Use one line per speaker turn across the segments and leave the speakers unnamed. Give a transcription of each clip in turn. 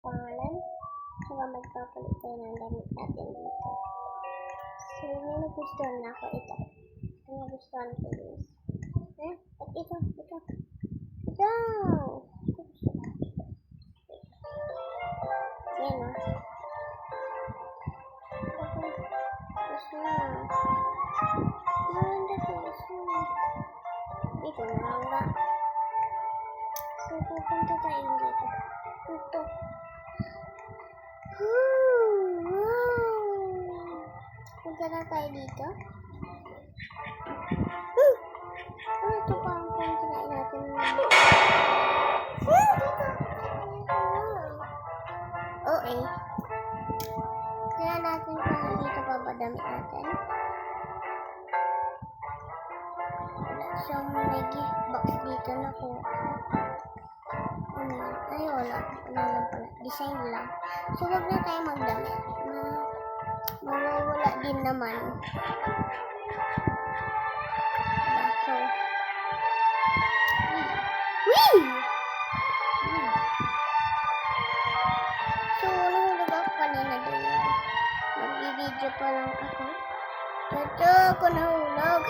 pangalan. Saka magpapalit tayo ng damit natin dito. So, may nagustuhan na ako ito. May nagustuhan ko this. At ito. Ito! Yan o. Gusto na. Maganda ko. Gusto na. Dito na lang ba? So, pupunta tayo dito. Ito. Punta na tayo dito. Ano ito pa ang tinain natin? Okay. Tignan natin kung dito pa ba damit natin. Wala siyang may gift box dito na po. Ay, wala. Wala lang pala. Design lang. So, wag na tayo magdamit. Mawawala din naman. So, So, nahulog ako kanina din yan. Mag-video pa lang ako. Ito, ako nahulog.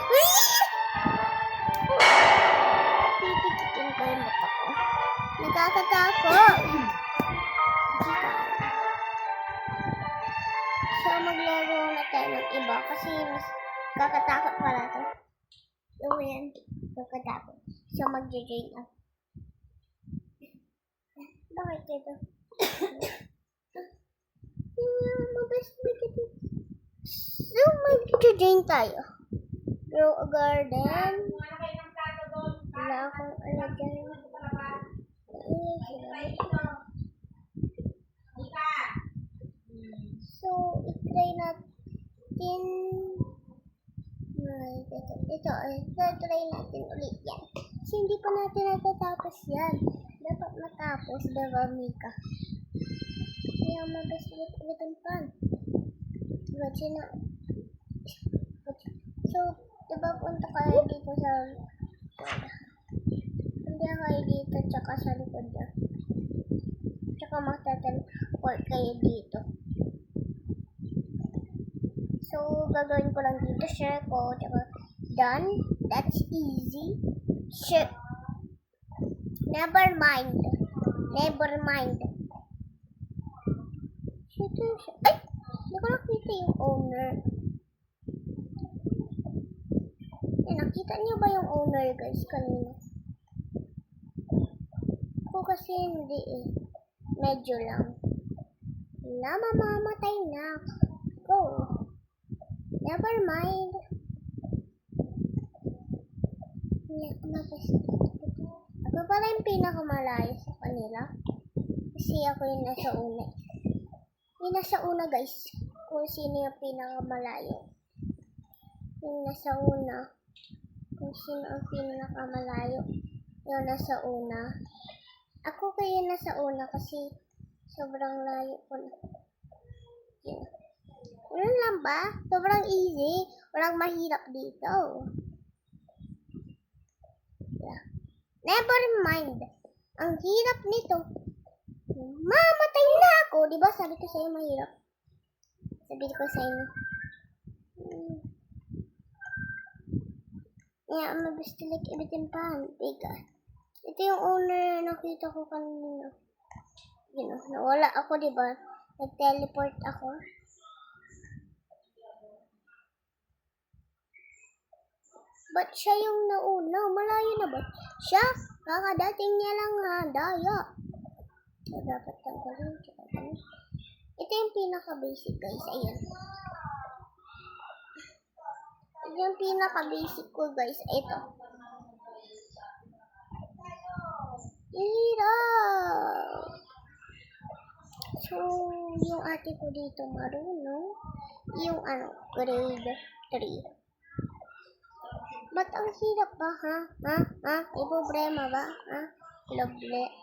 Pipigitin ko yung mata ko. Nakakatakot. So, maglaro na tayo ng iba kasi mas kakatakot pala ito. So, yan. Kakatakot. So, mag-join up. Bakit ito? So, mag-join tayo. Grow a garden. Wala akong ano dyan. So, i-try natin. Try natin ulit yan. Kasi hindi pa natin natatapos yan. Dapat matapos, diba, Mika? Kaya mabas-ulit ang pan. So, diba punta kayo dito sa punta kayo dito tsaka sa likod niya. Tsaka magtatelport kayo dito. So, gagawin ko lang dito, share ko, tsaka done. That's easy. Share. Never mind. Ay! Hindi ko nakita yung owner. Nakita niyo ba yung owner, guys, kanina? Ako kasi hindi eh. Medyo lang. Mamamatay na. Go. Never mind. Ako pala yung pinakamalayo sa kanila. Kasi ako yung nasa una. Yung nasa una, guys. Kung sino yung pinakamalayo. Yung nasa una. Kung sino ang pinakamalayo. Yung nasa una. Ako kayo nasa una kasi sobrang layo ko na. Yun. Ano lang ba? Sobrang easy. Walang mahirap dito. Yeah. Never mind. Ang hirap nito. Mamatay na ako. Diba sabi ko sa'yo mahirap? Sabi ko sa inyo. Yeah, mabis to like everything pan. Biga. Ito yung owner nakita ko kanina. You know, nawala ako, diba? Nag-teleport ako. Ba't siya yung nauna? Malayo na ba? Siya? Kakadating niya lang ha. Daya. So, dapat tanggalin. Ito yung pinaka-basic, guys. Ayan. Ito yung pinaka-basic ko, guys. Ito. Hirap. So, yung ate ko dito marunong. Yung grade 3. Ba't ang hirap ba, ha? May problema ba? Ha? Problema?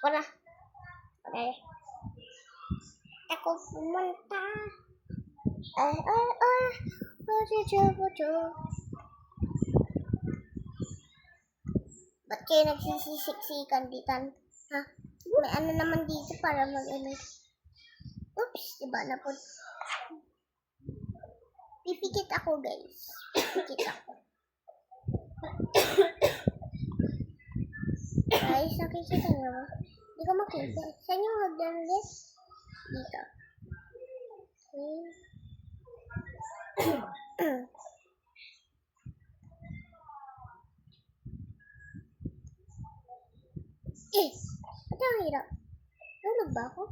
Wala. Okay. Ako pumunta. Ba't kayo nagsisisiksikan ditan? Ha? May ano naman dito para mag-ano. Oops, diba na po. Pipikit ako, guys. Pipikit ako. Guys, nakikita niyo ba? Hindi ko makita. Saan yung hagdan ulit? Dito. Okay. Ito ang hirap. Tulog ba ako?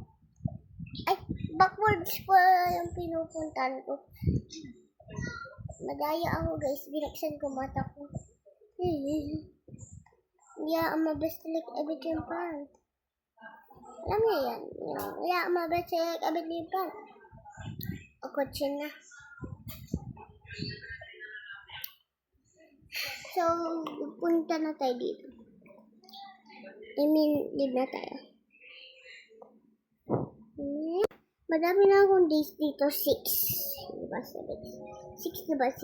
Ay, backwards pa yung pinupuntan ko. Madaya ako, guys. Binaksan ko mata ko. Yeah, I'm a best like every pan. Alam niyo yan? Yeah, I'm a best like every pan. O, kotse na. So, punta na tayo dito. I mean, leave na tayo. Madami na akong days dito. 6. Diba 7? 6 diba 6?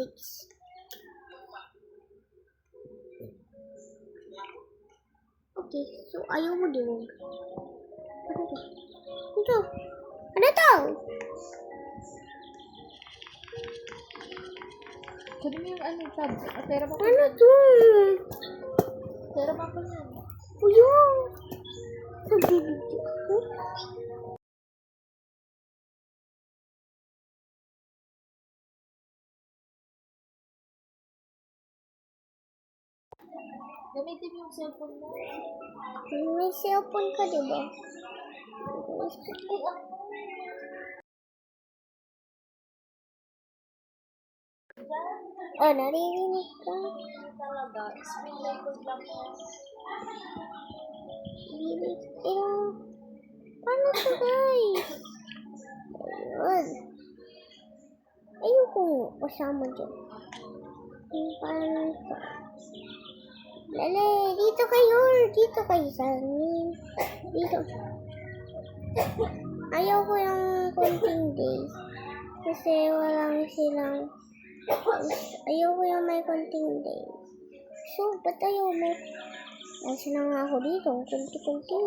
Okay, so ayaw mo din. Ano to? Ito. Ano to?
Kunin mo yung ano, tab. Pera pa ko.
Ano to?
Pera pa ko yan.
Uyo. Nagbibigyo ako.
Gamitin mo yung cellphone mo.
May cellphone ka, diba? Oh, naririnig ka.
Talaga. Screen record lang mo.
Pero, paano to, guys? Ayun. Ayun kung kasama dyan. Paano to? Lale, dito kayo. Dito kayo sa amin. Dito. Ayaw ko yung konting days. Kasi walang silang. Ayaw ko yung may konting days. So, ba't ayaw mo? Nasa na nga ako dito. Kunti-kunti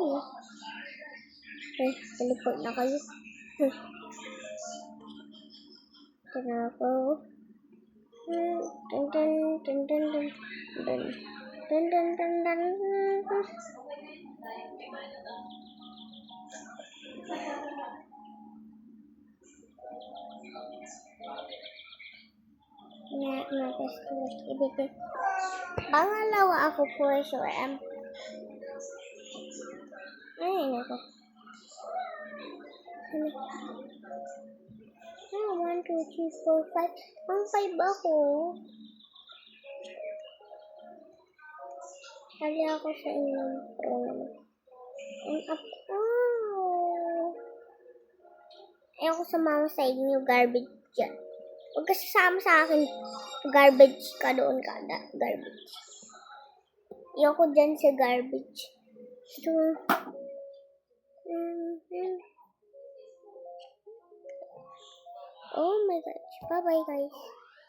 eh. Teleport na kayo. Ito na ako. Dun dun dun dun dun dun. Dun dun dun dun dun. Ibigay. Pangalawa ako for sure. Ay, nako. 1, 2, 3, 4, 5. Ang 5 ako. Sali ako sa inyong program. And up. Oh. Ayaw ko sumama sa inyo. Garbage dyan. Huwag ka sasama sa akin. Garbage ka doon ka. Garbage. Ayaw ko dyan sa garbage. So, oh my gosh. Bye-bye, guys.